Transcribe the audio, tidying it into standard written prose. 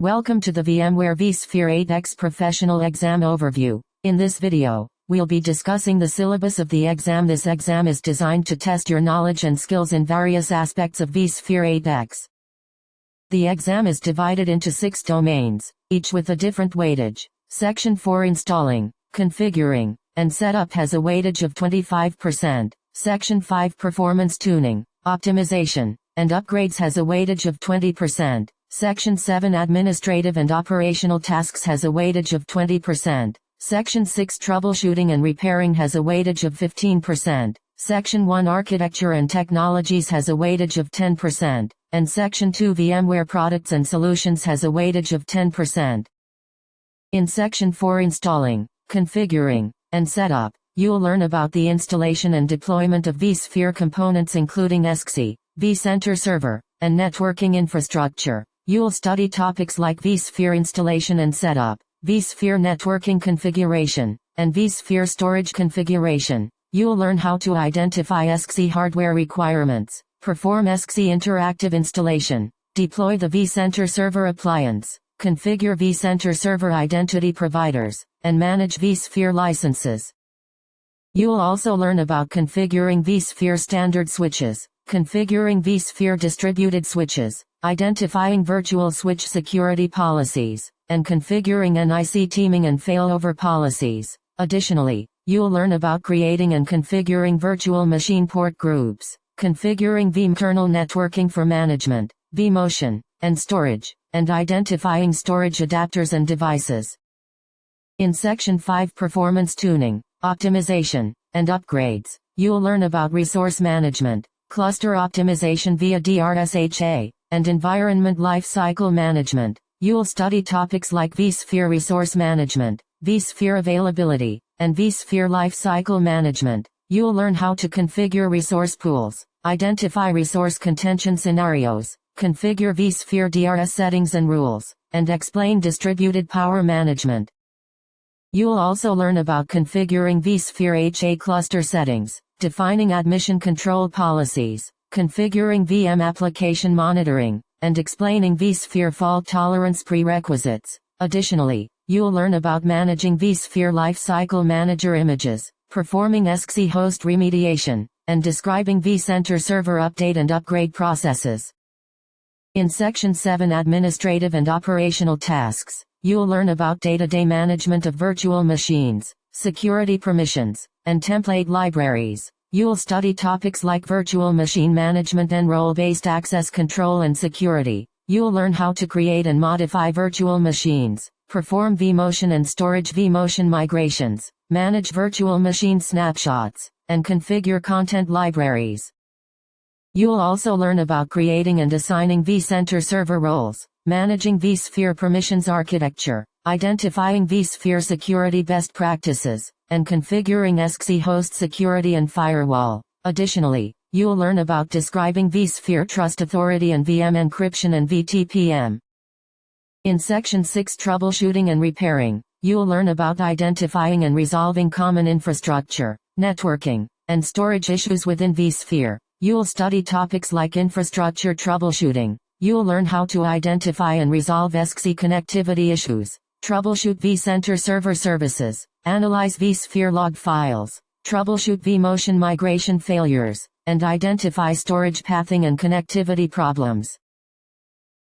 Welcome to the VMware vSphere 8.x Professional Exam Overview. In this video, we'll be discussing the syllabus of the exam. This exam is designed to test your knowledge and skills in various aspects of vSphere 8.x. The exam is divided into 6 domains, each with a different weightage. Section 4 Installing, Configuring, and Setup has a weightage of 25%. Section 5 Performance Tuning, Optimization, and Upgrades has a weightage of 20%. Section 7 Administrative and Operational Tasks has a weightage of 20%. Section 6 Troubleshooting and Repairing has a weightage of 15%. Section 1 Architecture and Technologies has a weightage of 10%. And Section 2 VMware Products and Solutions has a weightage of 10%. In Section 4 Installing, Configuring, and Setup, you'll learn about the installation and deployment of vSphere components including acing, vCenter Server, and networking infrastructure. You'll study topics like vSphere installation and setup, vSphere networking configuration, and vSphere storage configuration. You'll learn how to identify acing hardware requirements, perform acing interactive installation, deploy the vCenter Server appliance, configure vCenter Server identity providers, and manage vSphere licenses. You'll also learn about configuring vSphere standard switches, configuring vSphere distributed switches, identifying virtual switch security policies, and configuring NIC teaming and failover policies. Additionally, you'll learn about creating and configuring virtual machine port groups, configuring vMkernel networking for management, vMotion, and storage, and identifying storage adapters and devices. In Section 5 Performance Tuning, Optimization, and Upgrades, you'll learn about resource management, cluster optimization via DRSHA, and environment lifecycle management. You'll study topics like vSphere resource management, vSphere availability, and vSphere lifecycle management. You'll learn how to configure resource pools, identify resource contention scenarios, configure vSphere DRS settings and rules, and explain distributed power management. You'll also learn about configuring vSphere HA cluster settings, defining admission control policies, configuring VM application monitoring, and explaining vSphere fault tolerance prerequisites. Additionally, you'll learn about managing vSphere Lifecycle Manager images, performing acing host remediation, and describing vCenter Server update and upgrade processes. In Section 7 Administrative and Operational Tasks, you'll learn about day-to-day management of virtual machines, security permissions, and template libraries. You'll study topics like virtual machine management and role-based access control and security. You'll learn how to create and modify virtual machines, perform vMotion and storage vMotion migrations, manage virtual machine snapshots, and configure content libraries. You'll also learn about creating and assigning vCenter Server roles, managing vSphere permissions architecture, identifying vSphere security best practices, and configuring acing host security and firewall. Additionally, you'll learn about describing vSphere Trust Authority and VM encryption and VTPM. In Section 6 Troubleshooting and Repairing, you'll learn about identifying and resolving common infrastructure, networking, and storage issues within vSphere. You'll study topics like infrastructure troubleshooting. You'll learn how to identify and resolve acing connectivity issues, troubleshoot vCenter Server services, analyze vSphere log files, troubleshoot vMotion migration failures, and identify storage pathing and connectivity problems.